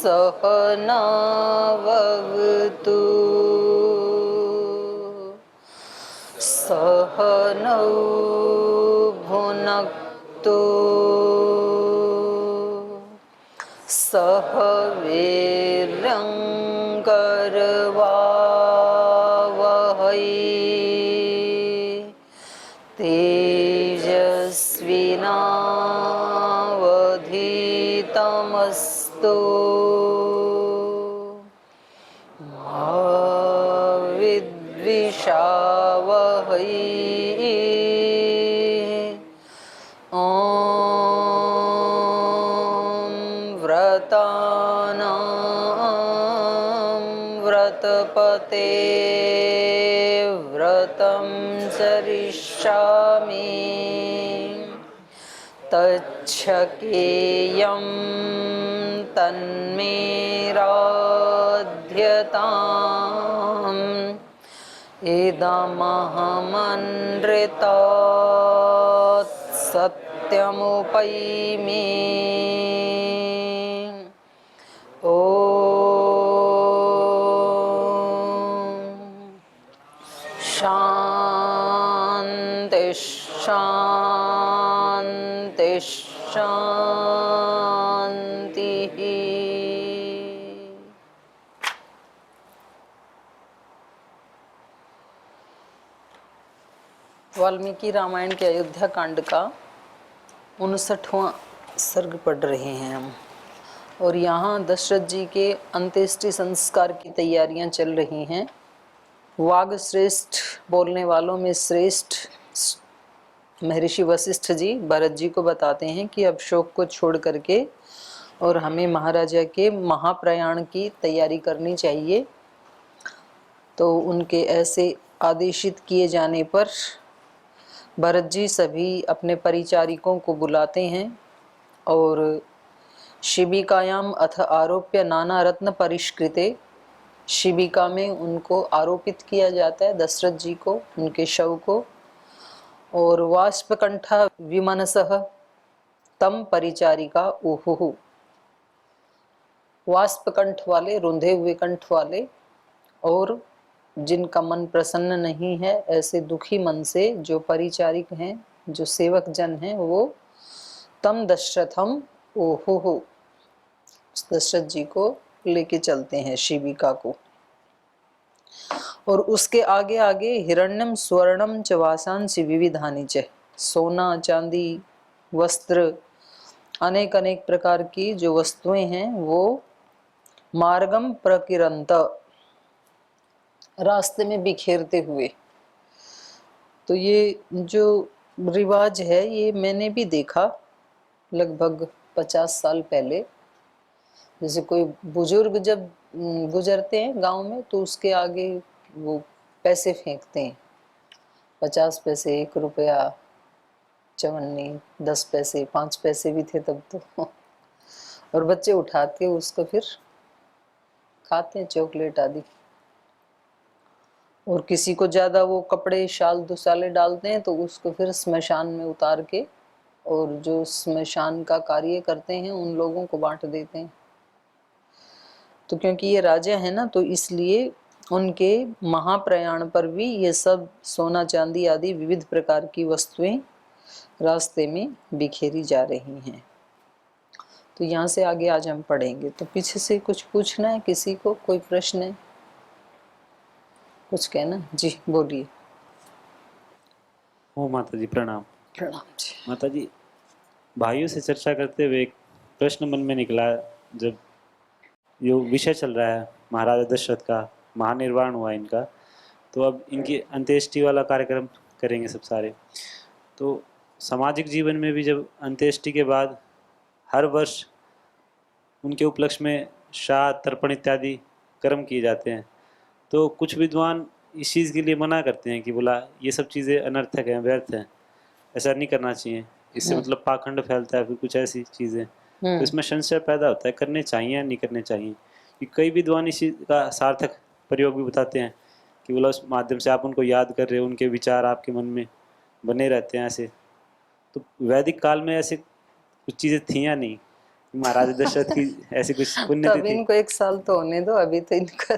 सहनाववतु सहनौ भुनक्तु सह वीर्यङ्करवावहै तेजस्विनावधीतमस्तु मा विद्विषावहै व्रतपते व्रतं चरिष्यामि तच्छकेयं तन्मे राध्यताम् इदमहमनृतात् सत्यमुपैमि ॐ शान्ति शान्ति शान्तिः। वाल्मीकि रामायण के अयोध्या कांड का 59वां सर्ग पढ़ रहे हैं हम, और यहाँ दशरथ जी के अंत्येष्टि संस्कार की तैयारियां चल रही हैं। वाग श्रेष्ठ बोलने वालों में श्रेष्ठ महर्षि वशिष्ठ जी भरत जी को बताते हैं कि अब शोक को छोड़ करके और हमें महाराजा के महाप्रयाण की तैयारी करनी चाहिए। तो उनके ऐसे आदेशित किए जाने पर भरत जी सभी अपने परिचारिकों को बुलाते हैं और शिबिकायाम अथ आरोप्य नाना रत्न परिष्कृते, शिबिका में उनको आरोपित किया जाता है दशरथ जी को, उनके शव को। और वाष्पकंठा विमनसः तम परिचारिका उहुहु, वाष्पकंठ वाले, रुंधे हुए कंठ वाले और जिनका मन प्रसन्न नहीं है, ऐसे दुखी मन से जो परिचारिक हैं, जो सेवक जन हैं, वो तम दशरथम ओहो, दशरथ जी को लेके चलते हैं शिबिका को। और उसके आगे आगे हिरण्यम स्वर्णम च वासांसि विविधानि च, सोना चांदी वस्त्र अनेक अनेक प्रकार की जो वस्तुएं हैं वो मार्गम प्रकिरंत, रास्ते में बिखेरते हुए। तो ये जो रिवाज है ये मैंने भी देखा लगभग 50 साल पहले। जैसे कोई बुजुर्ग जब गुजरते हैं गांव में तो उसके आगे वो पैसे फेंकते हैं, 50 पैसे, 1 रुपया, चवन्नी, 10 पैसे, 5 पैसे भी थे तब तो और बच्चे उठाते उसको फिर खाते हैं चॉकलेट आदि। और किसी को ज़्यादा वो कपड़े शाल दुसाले डालते हैं तो उसको फिर स्मशान में उतार के और जो स्मशान का कार्य करते हैं उन लोगों को बांट देते हैं। तो क्योंकि ये राजा है ना, तो इसलिए उनके महाप्रयाण पर भी ये सब सोना चांदी आदि विविध प्रकार की वस्तुएं रास्ते में बिखेरी जा रही हैं। तो यहाँ से आगे आज हम पढ़ेंगे। तो पीछे से कुछ पूछना है किसी को, कोई प्रश्न है, कुछ कहना? जी बोलिए। ओ माता जी प्रणाम। प्रणाम जी। माता जी, भाइयों से चर्चा करते हुए एक प्रश्न मन में निकला। जब ये विषय चल रहा है महाराजा दशरथ का, महानिर्वाण हुआ इनका, तो अब इनकी अंत्येष्टि वाला कार्यक्रम करेंगे सब सारे। तो सामाजिक जीवन में भी जब अंत्येष्टि के बाद हर वर्ष उनके उपलक्ष्य में श्राद्ध तर्पण इत्यादि कर्म किए जाते हैं, तो कुछ विद्वान इस चीज़ के लिए मना करते हैं कि बोला ये सब चीज़ें अनर्थक हैं, व्यर्थ हैं, ऐसा नहीं करना चाहिए, इससे मतलब पाखंड फैलता है, फिर कुछ ऐसी चीज़ें। तो इसमें संशय पैदा होता है, करने चाहिए या नहीं करने चाहिए। कि कई विद्वान इसी का सार्थक प्रयोग भी बताते हैं कि बोला उस माध्यम से आप उनको याद कर रहे हो, उनके विचार आपके मन में बने रहते हैं ऐसे। तो वैदिक काल में ऐसे कुछ चीज़ें थी या नहीं, महाराज दशरथ की ऐसी कुछ तो पुण्य अभी तिथि? इनको 1 साल तो होने दो, अभी तो इनका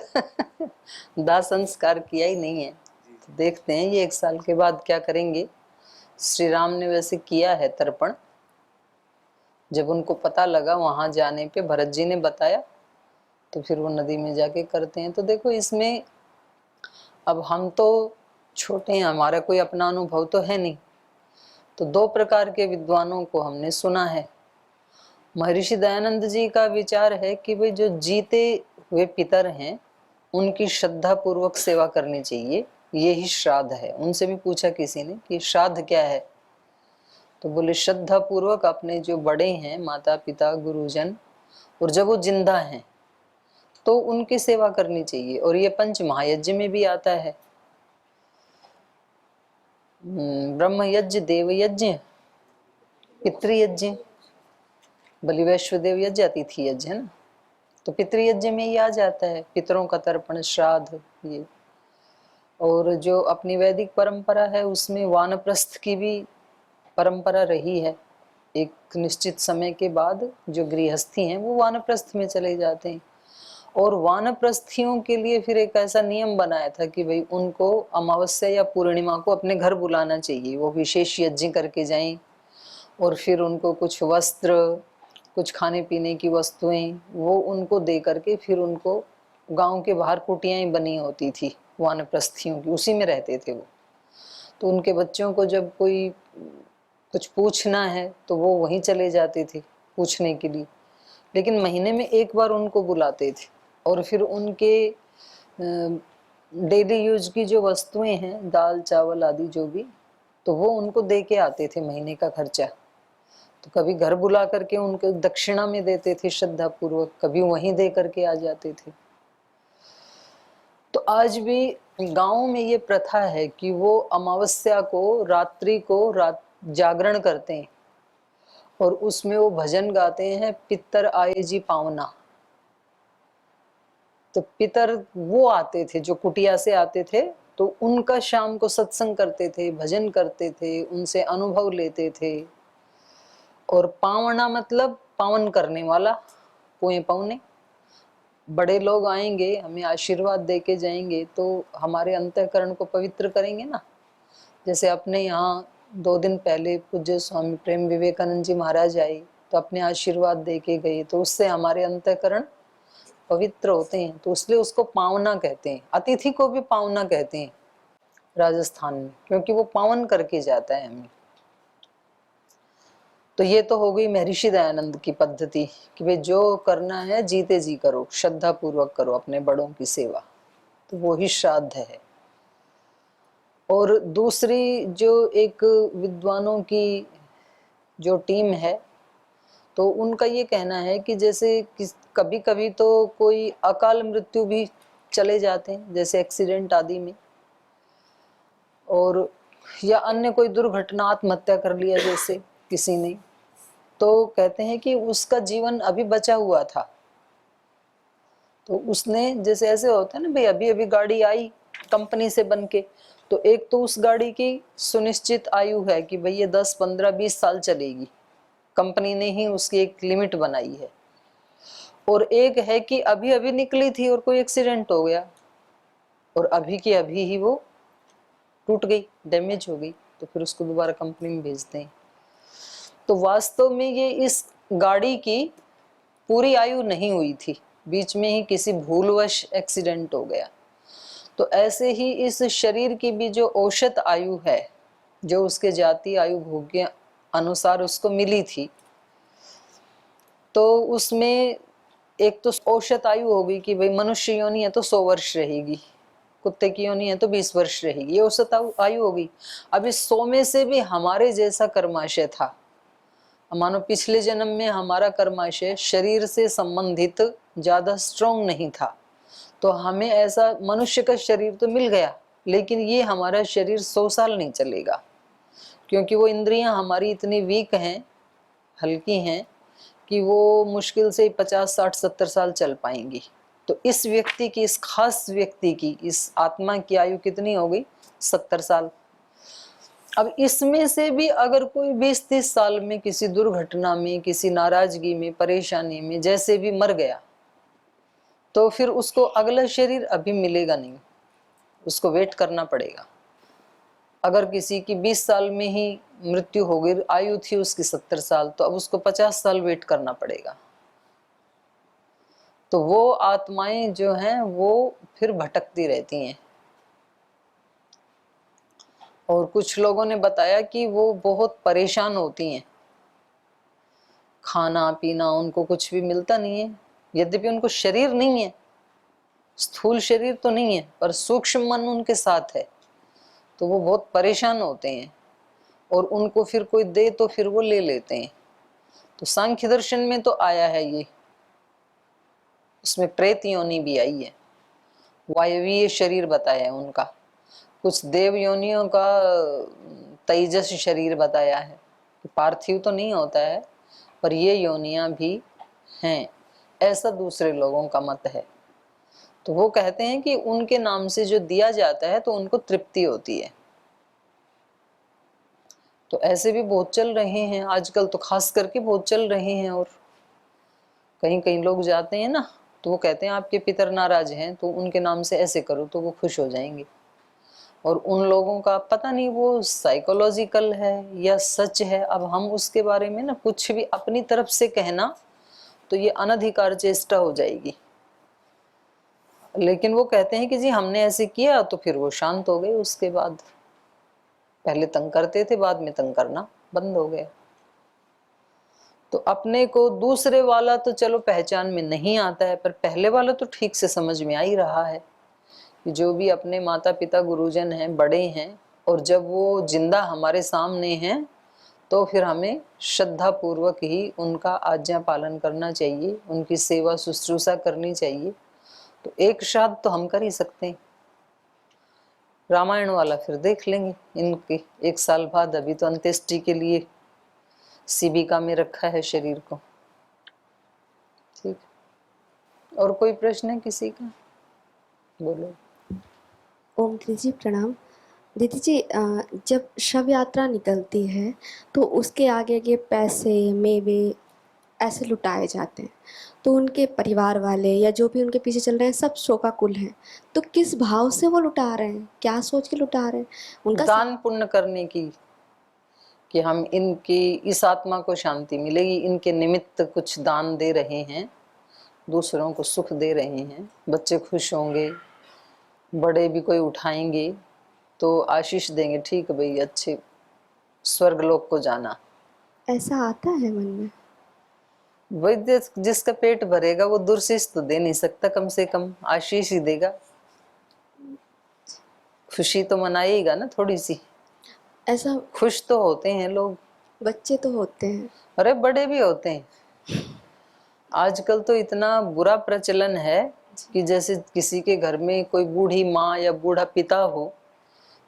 दाह संस्कार किया ही नहीं है। तो देखते हैं ये 1 साल के बाद क्या करेंगे। श्री राम ने वैसे किया है तर्पण, जब उनको पता लगा वहां जाने पे, भरत जी ने बताया, तो फिर वो नदी में जाके करते हैं। तो देखो इसमें अब हम तो छोटे हैं, हमारा कोई अपना अनुभव तो है नहीं, तो 2 प्रकार के विद्वानों को हमने सुना है। महर्षि दयानंद जी का विचार है कि भाई जो जीते हुए पितर हैं उनकी श्रद्धा पूर्वक सेवा करनी चाहिए, ये ही श्राद्ध है। उनसे भी पूछा किसी ने कि श्राद्ध क्या है, तो बोले श्रद्धा पूर्वक अपने जो बड़े हैं, माता पिता गुरुजन, और जब वो जिंदा हैं तो उनकी सेवा करनी चाहिए। और ये पंच महायज्ञ में भी आता है, ब्रह्म यज्ञ, देव यज्ञ, पितृयज्ञ, बलि वैश्वदेव यज्ञ, अतिथि यज्ञ, है ना। तो पितृयज्ञ में ये आ जाता है, पितरों का तर्पण, श्राद्ध ये। और जो अपनी वैदिक परंपरा है उसमें वानप्रस्थ की भी परंपरा रही है। एक निश्चित समय के बाद जो गृहस्थी हैं वो वानप्रस्थ में चले जाते हैं, और वानप्रस्थियों के लिए फिर एक ऐसा नियम बनाया था कि भाई उनको अमावस्या या पूर्णिमा को अपने घर बुलाना चाहिए, वो विशेष यज्ञ करके जाएं। और फिर उनको कुछ वस्त्र, कुछ खाने पीने की वस्तुएं वो उनको दे करके, फिर उनको गांव के बाहर कुटियाएं बनी होती थी वानप्रस्थियों की, उसी में रहते थे वो। तो उनके बच्चों को जब कोई कुछ पूछना है तो वो वहीं चले जाते थे पूछने के लिए, लेकिन महीने में 1 बार उनको बुलाते थे। और फिर उनके डेली यूज की जो वस्तुएं हैं, दाल चावल आदि जो भी, तो वो उनको दे के आते थे महीने का खर्चा। तो कभी घर बुला करके उनको दक्षिणा में देते थे श्रद्धा पूर्वक, कभी वहीं दे करके आ जाते थे। तो आज भी गांव में ये प्रथा है कि वो अमावस्या को, रात्रि को जागरण करते हैं, और उसमें वो भजन गाते हैं, पितर आए जी पावना। तो पितर वो आते थे जो कुटिया से आते थे, तो उनका शाम को सत्संग करते थे, भजन करते थे, उनसे अनुभव लेते थे। और पावना मतलब पावन करने वाला, पुए पौने। बड़े लोग आएंगे, हमें आशीर्वाद दे के जाएंगे, तो हमारे अंतःकरण को पवित्र करेंगे ना। जैसे अपने यहाँ 2 दिन पहले पूज्य स्वामी प्रेम विवेकानंद जी महाराज आए, तो अपने आशीर्वाद दे के गए, तो उससे हमारे अंतःकरण पवित्र होते हैं, तो इसलिए उसको पावना कहते हैं। अतिथि को भी पावना कहते हैं राजस्थान में, क्योंकि वो पावन करके जाता है हमें। तो ये तो हो गई महर्षि दयानंद की पद्धति कि भाई जो करना है जीते जी करो, श्रद्धा पूर्वक करो अपने बड़ों की सेवा, तो वो ही श्राद्ध है। और दूसरी जो एक विद्वानों की जो टीम है, तो उनका ये कहना है कि जैसे कभी कभी तो कोई अकाल मृत्यु भी चले जाते हैं, जैसे एक्सीडेंट आदि में, और या अन्य कोई दुर्घटना, आत्महत्या कर लिया जैसे किसी ने, तो कहते हैं कि उसका जीवन अभी बचा हुआ था, तो उसने, जैसे ऐसे होता है ना भाई, अभी अभी गाड़ी आई कंपनी से बन के, तो एक तो उस गाड़ी की सुनिश्चित आयु है कि भाई ये 10, 15, 20 साल चलेगी, कंपनी ने ही उसकी एक लिमिट बनाई है। और एक है कि अभी अभी निकली थी और कोई एक्सीडेंट हो गया, और अभी की अभी ही वो टूट गई, डैमेज हो गई, तो फिर उसको दोबारा कंपनी में भेजते हैं। तो वास्तव में ये इस गाड़ी की पूरी आयु नहीं हुई थी, बीच में ही किसी भूलवश एक्सीडेंट हो गया। तो ऐसे ही इस शरीर की भी जो औसत आयु है, जो उसके जाति आयु भोग के अनुसार उसको मिली थी, तो उसमें एक तो औसत आयु होगी कि भाई मनुष्य योनि है तो 100 वर्ष रहेगी, कुत्ते की योनि है तो 20 वर्ष रहेगी, ये औसत आयु होगी। अब इस 100 में से भी हमारे जैसा कर्माशय था, मानो पिछले जन्म में हमारा कर्माशय शरीर से संबंधित ज्यादा स्ट्रॉन्ग नहीं था, तो हमें ऐसा मनुष्य का शरीर तो मिल गया, लेकिन ये हमारा शरीर 100 साल नहीं चलेगा, क्योंकि वो इंद्रियां हमारी इतनी वीक हैं, हल्की हैं, कि वो मुश्किल से 50, 60, 70 साल चल पाएंगी। तो इस व्यक्ति की, इस खास व्यक्ति की, इस आत्मा की आयु कितनी हो गई? 70 साल। अब इसमें से भी अगर कोई 20-30 साल में किसी दुर्घटना में, किसी नाराजगी में, परेशानी में जैसे भी मर गया, तो फिर उसको अगला शरीर अभी मिलेगा नहीं, उसको वेट करना पड़ेगा। अगर किसी की 20 साल में ही मृत्यु हो गई, आयु थी उसकी 70 साल, तो अब उसको 50 साल वेट करना पड़ेगा। तो वो आत्माएं जो हैं वो फिर भटकती रहती हैं। और कुछ लोगों ने बताया कि वो बहुत परेशान होती हैं, खाना पीना उनको कुछ भी मिलता नहीं है, यद्यपि उनको शरीर नहीं है, स्थूल शरीर तो नहीं है, पर सूक्ष्म मन उनके साथ है। तो वो बहुत परेशान होते हैं और उनको फिर कोई दे तो फिर वो ले लेते हैं। तो सांख्य दर्शन में तो आया है ये, उसमें प्रेत योनि भी आई है, वायवीय शरीर बताया है उनका, कुछ देव योनियों का तेजस शरीर बताया है। पार्थिव तो नहीं होता है, पर ये योनियां भी हैं, ऐसा दूसरे लोगों का मत है। तो वो कहते हैं कि उनके नाम से जो दिया जाता है तो उनको तृप्ति होती है। तो ऐसे भी बहुत चल रहे हैं आजकल, तो खास करके बहुत चल रहे हैं। और कहीं कहीं लोग जाते हैं ना, तो वो कहते हैं आपके पितर नाराज हैं तो उनके नाम से ऐसे करो तो वो खुश हो जाएंगे। और उन लोगों का पता नहीं वो साइकोलॉजिकल है या सच है, अब हम उसके बारे में ना कुछ भी अपनी तरफ से कहना तो ये अनधिकार चेष्टा हो जाएगी। लेकिन वो कहते हैं कि जी हमने ऐसे किया, तो फिर वो शांत हो गए। उसके बाद पहले तंग करते थे, बाद में तंग करना बंद हो गया। तो अपने को दूसरे वाला तो चलो पहचान में नहीं आता है, पर पहले वाला तो ठीक से समझ में आ ही रहा है कि जो भी अपने माता पिता गुरुजन हैं, बड़े हैं, और जब वो जिंदा हमारे सामने हैं तो फिर हमें श्रद्धा पूर्वक ही उनका आज्ञा पालन करना चाहिए, उनकी सेवा शुश्रूषा करनी चाहिए। तो एक श्राद्ध तो हम कर ही सकते हैं, रामायण वाला फिर देख लेंगे इनके 1 साल बाद। अभी तो अंत्येष्टि के लिए शिबिका में रखा है शरीर को। ठीक, और कोई प्रश्न है किसी का? बोलो। ओम दीदी जी प्रणाम। दीदी जी जब शव यात्रा निकलती है तो उसके आगे आगे पैसे मेवे ऐसे लुटाए जाते हैं, तो उनके परिवार वाले या जो भी उनके पीछे चल रहे हैं सब शोकाकुल हैं, तो किस भाव से वो लुटा रहे हैं, क्या सोच के लुटा रहे हैं? उनका दान पुण्य करने की, कि हम इनकी इस आत्मा को शांति मिलेगी, इनके निमित्त कुछ दान दे रहे हैं, दूसरों को सुख दे रहे हैं, बच्चे खुश होंगे, बड़े भी कोई उठाएंगे तो आशीष देंगे, ठीक भाई अच्छे स्वर्ग लोक को जाना। ऐसा आता है मन में? वही जिसका पेट भरेगा वो दुर्शिष तो दे नहीं सकता, कम से कम आशीष ही देगा, खुशी तो मनाएगा ना थोड़ी सी। ऐसा खुश तो होते हैं लोग, बच्चे तो होते हैं, अरे बड़े भी होते हैं। आजकल तो इतना बुरा प्रचलन है कि जैसे किसी के घर में कोई बूढ़ी माँ या बूढ़ा पिता हो,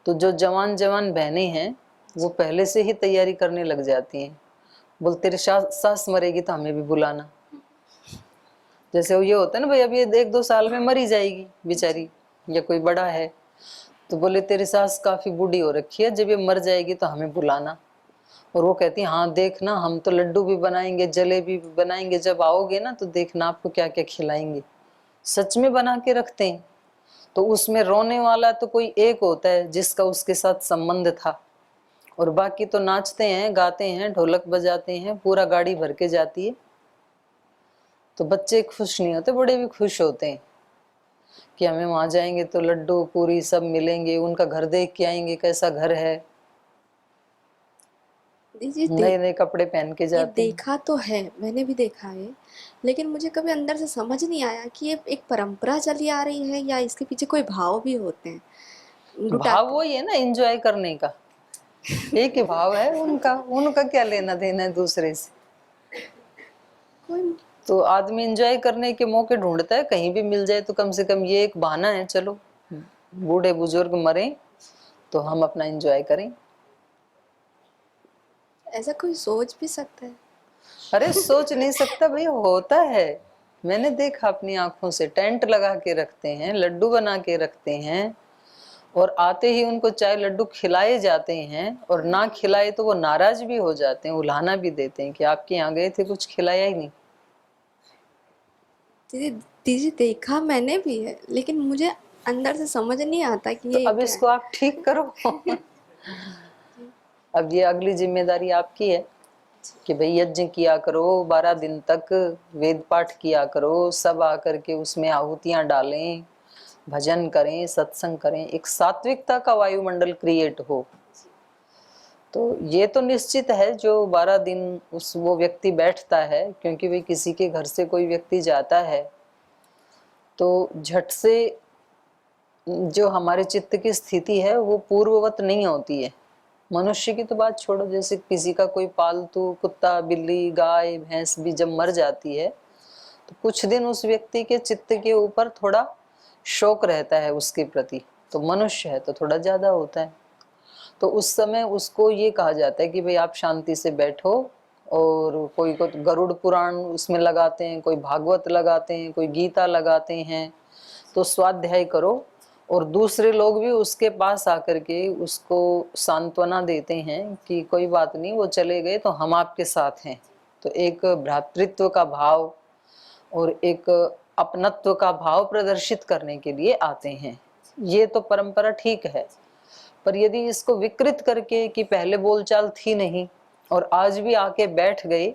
तो जो जवान जवान बहनें हैं वो पहले से ही तैयारी करने लग जाती हैं, बोल तेरे सास मरेगी तो हमें भी बुलाना। जैसे वो ये होता है ना भाई, अभी 1-2 साल में मरी जाएगी बेचारी, या कोई बड़ा है, तो बोले तेरी सास काफी बूढ़ी हो रखी है, जब ये मर जाएगी तो हमें बुलाना। और वो कहती है हाँ देखना हम तो लड्डू भी बनाएंगे, जलेबी भी बनाएंगे, जब आओगे ना तो देखना आपको क्या क्या खिलाएंगे। सच में बना के रखते हैं। तो उसमें रोने वाला तो कोई एक होता है जिसका उसके साथ संबंध था, और बाकी तो नाचते हैं, गाते हैं, ढोलक बजाते हैं, पूरा गाड़ी भर के जाती है। तो बच्चे खुश नहीं होते, बड़े भी खुश होते हैं कि हमें वहां जाएंगे तो लड्डू पूरी सब मिलेंगे, उनका घर देख के आएंगे कैसा घर है, नए नए कपड़े पहन के ये जाते हैं। देखा तो है, मैंने भी देखा है, लेकिन मुझे कभी अंदर से समझ नहीं आया कि ये एक परंपरा चली आ रही है या इसके पीछे कोई भाव भी होते हैं। भाव वही है ना, एंजॉय करने का, एक ही भाव है उनका, उनका क्या लेना देना है दूसरे से। कोई तो आदमी एंजॉय करने के मौके ढूंढता है, कहीं भी मिल जाए तो कम से कम ये एक बहाना है, चलो बूढ़े बुजुर्ग मरे तो हम अपना एंजॉय करें। ऐसा कोई सोच भी सकता है? अरे सोच नहीं सकता भाई, होता है, मैंने देखा अपनी आंखों से। टेंट लगा के रखते हैं, लड्डू बना के रखते हैं, और आते ही उनको चाय लड्डू खिलाए जाते हैं, और ना खिलाए तो वो नाराज भी हो जाते हैं, उल्हाना भी देते हैं कि आपके यहाँ गए थे कुछ खिलाया ही नहीं। दीदी दीदी देखा मैंने भी है, लेकिन मुझे अंदर से समझ नहीं आता कि तो ये अब क्या इसको आप ठीक करो। अब ये अगली जिम्मेदारी आपकी है कि भाई यज्ञ किया करो, 12 दिन तक वेद पाठ किया करो, सब आकर के उसमें आहुतियां डालें, भजन करें, सत्संग करें, एक सात्विकता का वायुमंडल क्रिएट हो। तो ये तो निश्चित है, जो 12 दिन उस वो व्यक्ति बैठता है, क्योंकि भाई किसी के घर से कोई व्यक्ति जाता है तो झट से जो हमारे चित्त की स्थिति है वो पूर्ववत नहीं होती है। मनुष्य की तो बात छोड़ो, जैसे किसी का कोई पालतू कुत्ता बिल्ली गाय भैंस भी जब मर जाती है तो कुछ दिन उस व्यक्ति के चित्त के ऊपर थोड़ा शोक रहता है उसके प्रति, तो मनुष्य है तो थोड़ा ज्यादा होता है। तो उस समय उसको ये कहा जाता है कि भाई आप शांति से बैठो, और कोई को गरुड़ पुराण उसमें लगाते हैं, कोई भागवत लगाते हैं, कोई गीता लगाते हैं, तो स्वाध्याय करो। और दूसरे लोग भी उसके पास आकर के उसको सांत्वना देते हैं कि कोई बात नहीं, वो चले गए तो हम आपके साथ हैं। तो एक भ्रातृत्व का भाव और एक अपनत्व का भाव प्रदर्शित करने के लिए आते हैं। ये तो परंपरा ठीक है, पर यदि इसको विकृत करके कि पहले बोलचाल थी नहीं और आज भी आके बैठ गए,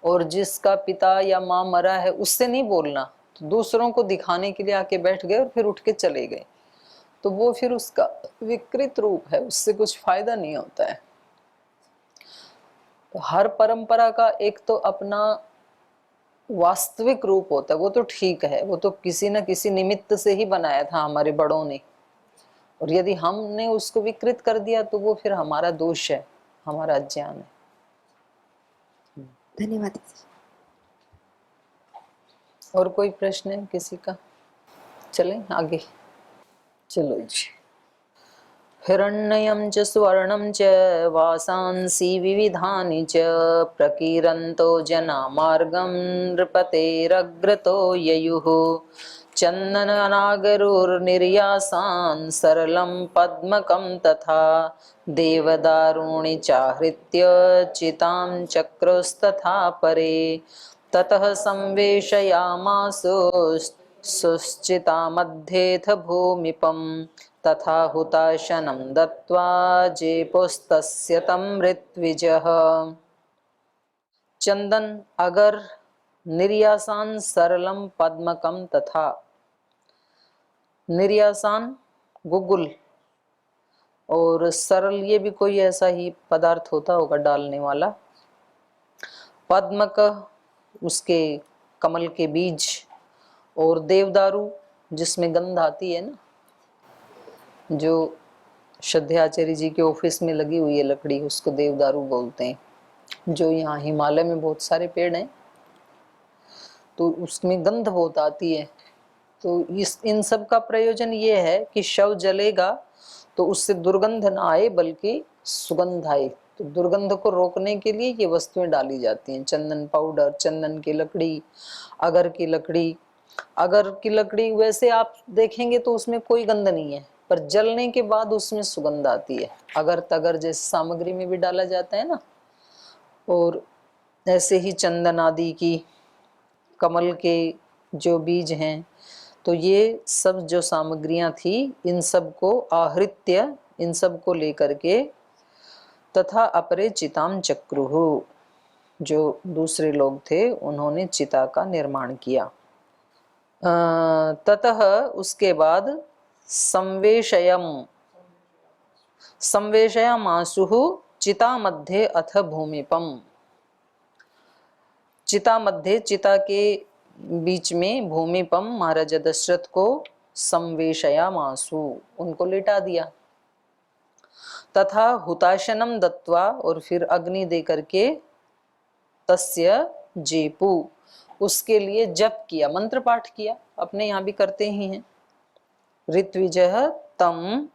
और जिसका पिता या माँ मरा है उससे नहीं बोलना, तो दूसरों को दिखाने के लिए आके बैठ गए और फिर उठ के चले गए, तो वो फिर उसका विकृत रूप है, उससे कुछ फायदा नहीं होता है। तो हर परंपरा का एक तो अपना वास्तविक रूप होता है, वो तो ठीक है, वो तो किसी न किसी निमित्त से ही बनाया था हमारे बड़ों ने, और यदि हमने उसको विकृत कर दिया तो वो फिर हमारा दोष है, हमारा अज्ञान है। धन्यवाद दीदी। और कोई प्रश्न है किसी का? चलें आगे। चलो जी। हिरण्यं च स्वर्णं च वासांसि विविधानि च प्रकीरन्तो जना मार्गं नृपतेरग्रतो ययुः चन्दननागरुर्निर्यासान् सरलं पद्मकं तथा देवदारुणि चाहृत्य चितां चक्रुस्तथा परे ततः संवेशयामासु सुश्चितामध्येथ भूमिपं तथा हुताशनं दत्त्वा जेपुस्तस्य तं ऋत्विजः। चंदन अगर निर्यासान सरलम पद्मकम तथा, निर्यासान गुगुल और सरल ये भी कोई ऐसा ही पदार्थ होता होगा डालने वाला, पद्मक उसके कमल के बीज, और देवदारू जिसमें गंध आती है ना, जो श्रद्धाचार्य जी के ऑफिस में लगी हुई है लकड़ी, उसको देवदारू बोलते हैं। जो यहाँ हिमालय में बहुत सारे पेड़ हैं तो उसमें गंध बहुत आती है। तो इन सब का प्रयोजन ये है कि शव जलेगा तो उससे दुर्गंध ना आए बल्कि सुगंध आए। तो दुर्गंध को रोकने के लिए ये वस्तुएं डाली जाती हैं, चंदन पाउडर, चंदन की लकड़ी, अगर की लकड़ी। अगर की लकड़ी वैसे आप देखेंगे तो उसमें कोई गंध नहीं है, पर जलने के बाद उसमें सुगंध आती है। अगर तगर जैसे सामग्री में भी डाला जाता है ना, और ऐसे ही चंदन आदि की, कमल के जो बीज हैं, तो ये सब जो सामग्रियां थी इन सब को आहृत्य, इन सब को लेकर के तथा अपरे चिताम चक्रुहु, जो दूसरे लोग थे उन्होंने चिता का निर्माण किया। ततः उसके बाद संवेशयामासुः चिता मध्ये अथ भूमिपम, चिता मध्य, चिता के बीच में, भूमिपम महाराजा दशरथ को संवेशयामासु उनको लिटा दिया, तथा हुताशनम दत्वा और फिर अग्नि दे करके, तस्य जेपु उसके लिए जप किया, मंत्र पाठ किया, अपने यहाँ भी करते ही हैं। ऋत्विजः तम,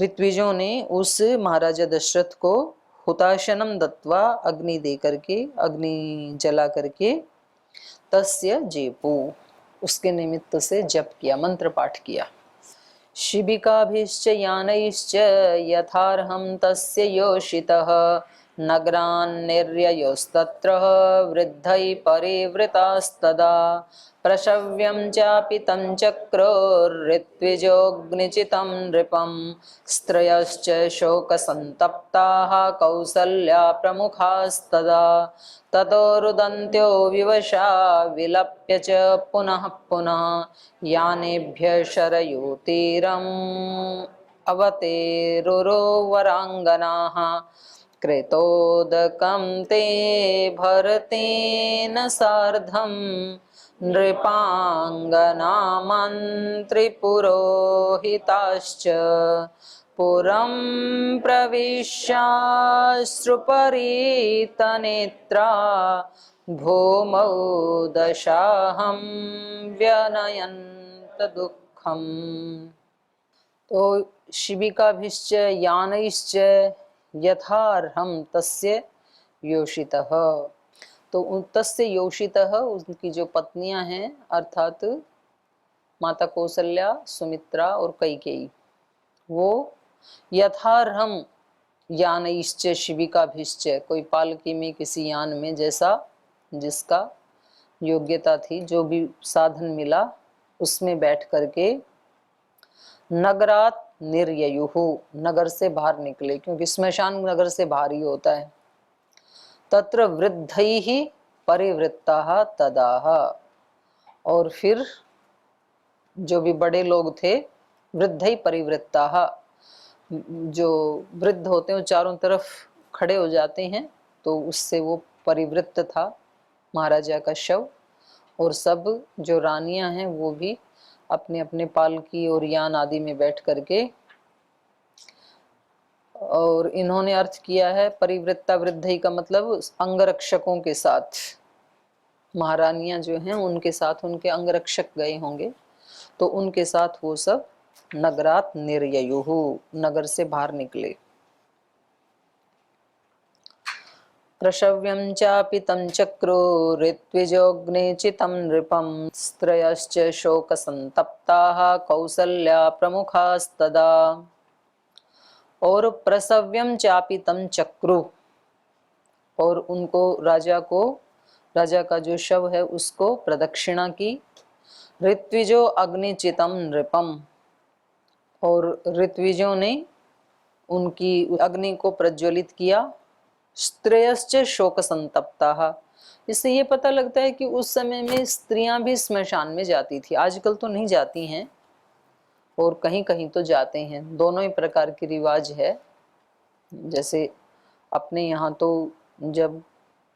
ऋत्विजों ने उस महाराजा दशरथ को हुताशनम दत्वा अग्नि दे करके, अग्नि जला करके, तस्य जेपु उसके निमित्त से जप किया, मंत्र पाठ किया। शिबिकाभिश्च यानैश्च यथार्हं तस्य योषितः नगरान्निर्ययोस्तत्र वृद्धैः परिवृतास्तदा प्रशव्यं चापि तं चक्रोर्ऋत्विजोऽग्निचितं नृपं स्त्रयश्च शोकसन्तप्ताः कौसल्या प्रमुखास्तदा ततो रुदन्त्यो विवशा विलप्य च पुनः पुनः यानेभ्यः शरयूतीरम् अवतेरुरो वराङ्गनाः कृतोदकं ते भरतेन सार्धं नृपाङ्गनामन्त्रिपुरोहिताश्च पुरं प्रविश्याश्रुपरीतनेत्रा भूमौ दशाहं व्यनयन्त दुःखम्। तो शिबिकाभिश्च यानैश्च यथार्हं तस्य योषितः, तो तस्य योषितः उनकी जो पत्नियां हैं अर्थात माता कौसल्या, सुमित्रा और कैकेयी, वो यथार्हम यानैश्च शिबिकाभिश्च, कोई पालकी में किसी यान में जैसा जिसका योग्यता थी, जो भी साधन मिला उसमें बैठ करके नगरात निर्ययुहु, नगर से बाहर निकले, क्योंकि स्मशान नगर से बाहर ही होता है। तत्र वृद्धैः परिवृत्ताः तदाह, और फिर जो भी बड़े लोग थे, वृद्धैः परिवृत्ताः, जो वृद्ध होते हैं वो चारों तरफ खड़े हो जाते हैं, तो उससे वो परिवृत्त था महाराजा का शव, और सब जो रानियां हैं वो भी अपने अपने पालकी और यान आदि में बैठ करके, और इन्होंने अर्थ किया है परिवृत्ता वृद्धि का मतलब अंगरक्षकों के साथ, महारानियां जो हैं उनके साथ उनके अंगरक्षक गए होंगे, तो उनके साथ वो सब नगरात निर्ययुहु, नगर से बाहर निकले। प्रशव्यं चापि तं चक्रुरित्विजोऽग्निचितं नृपं स्त्रयश्च शोकसन्तप्ताः कौसल्या प्रमुखास्तदा। और प्रसव्यं चापि तं चक्रु, और उनको राजा का जो शव है उसको प्रदक्षिणा की। ऋत्विजो अग्निचितं नृपम, और ऋत्विजों ने उनकी अग्नि को प्रज्वलित किया। स्त्रियश्च शोक संतप्ताः, इससे ये पता लगता है कि उस समय में स्त्रियां भी स्मशान में जाती थी, आजकल तो नहीं जाती हैं और कहीं कहीं तो जाते हैं, दोनों ही प्रकार की रिवाज है। जैसे अपने यहाँ तो जब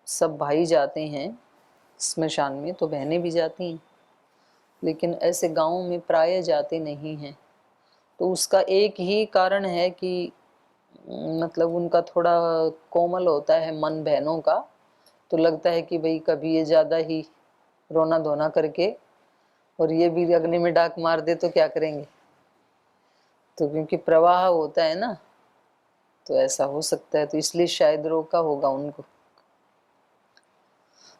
सब भाई जाते हैं स्मशान में तो बहनें भी जाती हैं, लेकिन ऐसे गाँव में प्राय जाते नहीं हैं। तो उसका एक ही कारण है कि मतलब उनका थोड़ा कोमल होता है मन बहनों का, तो लगता है कि भाई कभी ये ज़्यादा ही रोना धोना करके और ये भी अग्नि में डाक मार दे तो क्या करेंगे, तो क्योंकि प्रवाह होता है ना, तो ऐसा हो सकता है, तो इसलिए शायद रोका होगा उनको।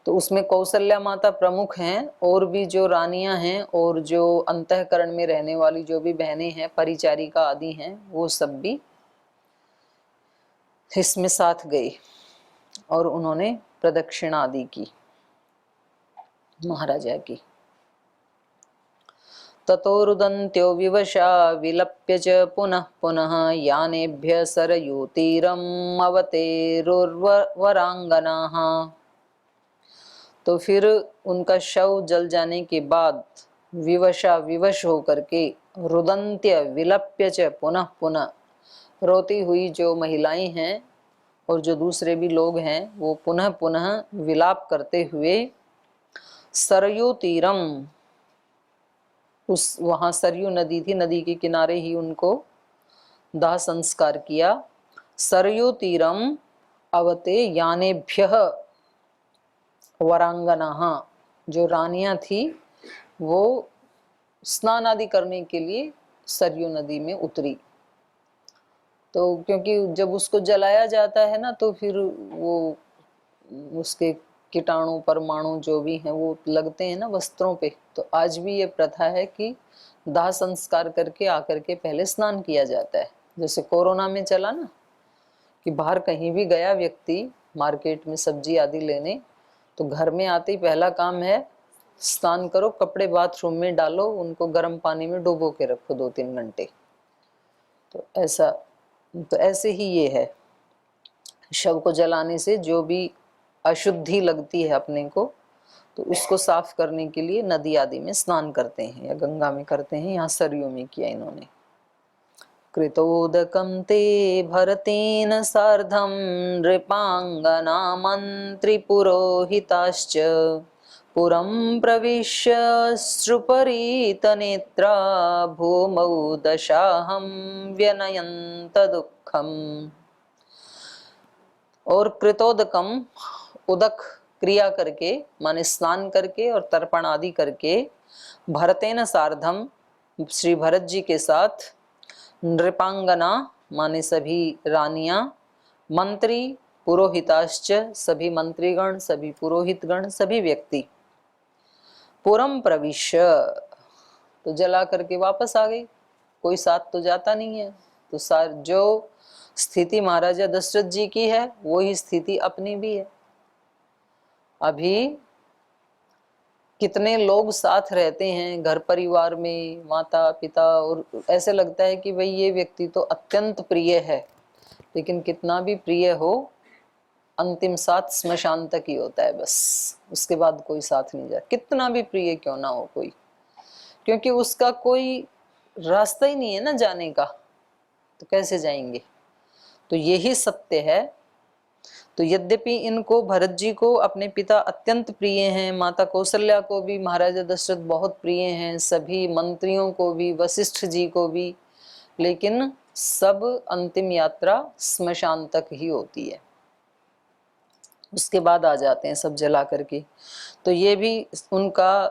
तो उसमें कौशल्या माता प्रमुख हैं, और भी जो रानियां हैं और जो अंतःकरण में रहने वाली जो भी बहनें हैं, परिचारिका आदि हैं, वो सब भी इसमें साथ गए और उन्होंने प्रदक्षिणा आदि की महाराजा की। ततो रुदन्त्यो विवशा विलप्य च पुनः पुनः यानेभ्य सरयूतीरम् अवतेरुर्वरांगनाः। तो फिर उनका शव जल जाने के बाद विवश होकर के रुदंत्य विलप्य च पुनः पुनः, रोती हुई जो महिलाएं हैं और जो दूसरे भी लोग हैं वो पुनः पुनः विलाप करते हुए सरयू तीरम, उस वहाँ सरयू नदी थी, नदी के किनारे ही उनको दाह संस्कार किया। सरयू तीरम अवते यानेभ्यः वरांगनाः, जो रानियां थी वो स्नान आदि करने के लिए सरयू नदी में उतरी। तो क्योंकि जब उसको जलाया जाता है ना, तो फिर वो उसके कीटाणु परमाणु जो भी हैं वो लगते हैं ना वस्त्रों पे। तो आज भी ये प्रथा है कि दाह संस्कार करके आकर के पहले स्नान किया जाता है। जैसे कोरोना में चला ना कि बाहर कहीं भी गया व्यक्ति मार्केट में सब्जी आदि लेने, तो घर में आते ही पहला काम है स्नान करो, कपड़े बाथरूम में डालो, उनको गर्म पानी में डुबो के रखो 2-3 घंटे। तो ऐसे ही ये है, शव को जलाने से जो भी अशुद्धि लगती है अपने को, तो उसको साफ करने के लिए नदी आदि में स्नान करते हैं या गंगा में करते हैं। यहाँ सरयू में किया इन्होंने। कृतोदकं ते भरतेन सार्धं नृपांगना मन्त्रिपुरोहिताश्च पुरं प्रविश्य श्रुपरीतनेत्रा भूमौ दशाहं व्यनयन्त दुःखम्। और कृतोदकम, उदक क्रिया करके माने स्नान करके और तर्पण आदि करके, भरतेन सार्धम श्री भरत जी के साथ, नृपांगना माने सभी रानियां, मंत्री पुरोहिताश्च सभी मंत्रीगण, सभी पुरोहितगण, सभी व्यक्ति, पुरम प्रविश्य तो जला करके वापस आ गई, कोई साथ तो जाता नहीं है। तो जो स्थिति महाराजा दशरथ जी की है वही स्थिति अपनी भी है। अभी कितने लोग साथ रहते हैं घर परिवार में, माता पिता, और ऐसे लगता है कि भाई ये व्यक्ति तो अत्यंत प्रिय है, लेकिन कितना भी प्रिय हो अंतिम साथ स्मशान तक ही होता है बस, उसके बाद कोई साथ नहीं जाता, कितना भी प्रिय क्यों ना हो कोई, क्योंकि उसका कोई रास्ता ही नहीं है ना जाने का, तो कैसे जाएंगे। तो यही सत्य है। तो यद्यपि इनको, भरत जी को अपने पिता अत्यंत प्रिय हैं, माता कौशल्या को भी महाराजा दशरथ बहुत प्रिय हैं, सभी मंत्रियों को भी, वशिष्ठ जी को भी, लेकिन सब अंतिम यात्रा स्मशान तक ही होती है, उसके बाद आ जाते हैं सब जला करके। तो ये भी उनका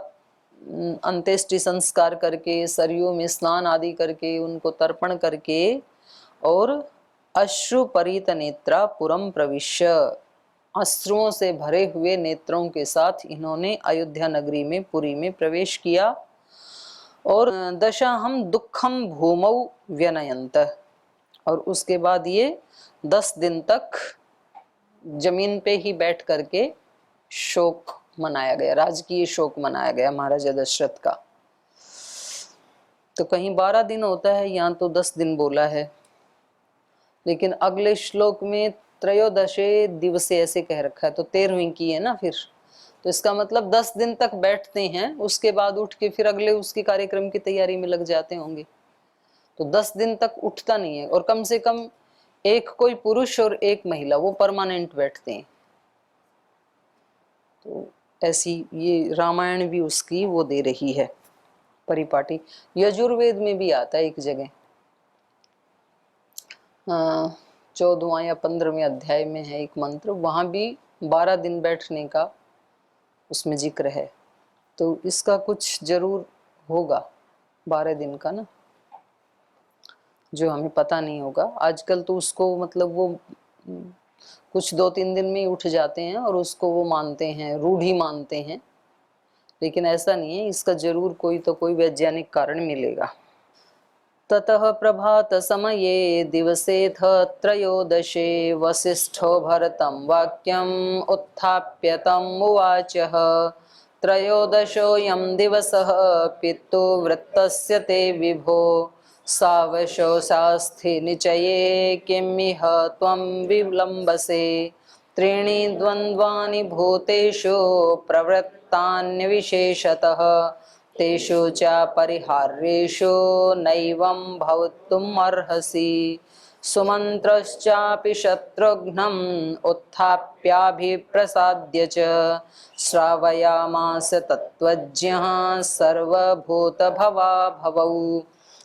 अंत्येष्टि संस्कार करके, सरयू में स्नान आदि करके, उनको तर्पण करके, और अश्रु परित नेत्रा पुरम प्रविश्य, अश्रुओं से भरे हुए नेत्रों के साथ इन्होंने अयोध्या नगरी में, पुरी में प्रवेश किया। और दशाहम दुखम भूमौ व्यनयंत, और उसके बाद ये 10 दिन तक जमीन पे ही बैठ करके शोक मनाया गया, राजकीय शोक मनाया गया महाराजा दशरथ का। तो कहीं 12 दिन होता है, यहाँ तो 10 दिन बोला है, लेकिन अगले श्लोक में त्रयोदशे दिवसे ऐसे कह रखा है, तो 13वीं की है ना फिर, तो इसका मतलब 10 दिन तक बैठते हैं, उसके बाद उठ के फिर अगले उसकी कार्यक्रम की तैयारी में लग जाते होंगे। तो 10 दिन तक उठता नहीं है, और कम से कम एक कोई पुरुष और एक महिला वो परमानेंट बैठते हैं। तो ऐसी ये रामायण भी उसकी वो दे रही है परिपाटी। यजुर्वेद में भी आता है एक जगह, 14वां या 15वें अध्याय में है एक मंत्र, वहां भी 12 दिन बैठने का उसमें जिक्र है। तो इसका कुछ जरूर होगा 12 दिन का ना, जो हमें पता नहीं होगा आजकल। तो उसको मतलब वो कुछ 2-3 दिन में ही उठ जाते हैं और उसको वो मानते हैं, रूढ़ी मानते हैं, लेकिन ऐसा नहीं है, इसका जरूर कोई तो कोई वैज्ञानिक कारण मिलेगा। ततः प्रभात समये दिवसेऽथ त्रयोदशे वसिष्ठो भरतं वाक्यम् उत्थाप्य तम् उवाचः त्रयोदशोऽयं दिवसः पितृवृत्तस्य ते विभो सावशो शास्ति निचये किमिह त्वं विलम्बसे त्रीणि द्वन्द्वानि भूतेषु प्रवृत्तान्यविशेषतः तेषु च परिहार्येषु नैवं भवितुम् अर्हसि सुमन्त्रश्चापि शत्रुघ्नम् उत्थाप्याभिप्रसाद्य च श्रावयामास तत्त्वज्ञः सर्वभूतभवा भवौ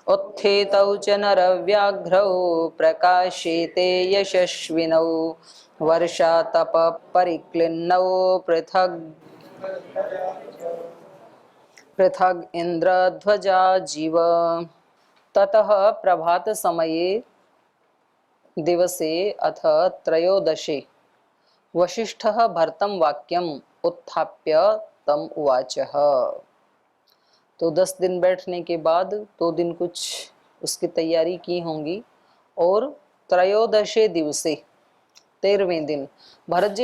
उत्थितौ च नरव्याघ्रौ प्रकाशिते यशस्विनौ वर्षातपः परिक्लिन्नौ पृथग इंद्रध्वजा जीव। ततः प्रभात समये दिवसे अथ त्रयोदशे, वशिष्ठः भरतं वाक्यम उत्थाप्य तम उवाचः। तो 10 दिन बैठने के बाद 2 दिन कुछ उसकी तैयारी की होंगी और त्रयोदशे दिवसे 13वें दिन भरत जी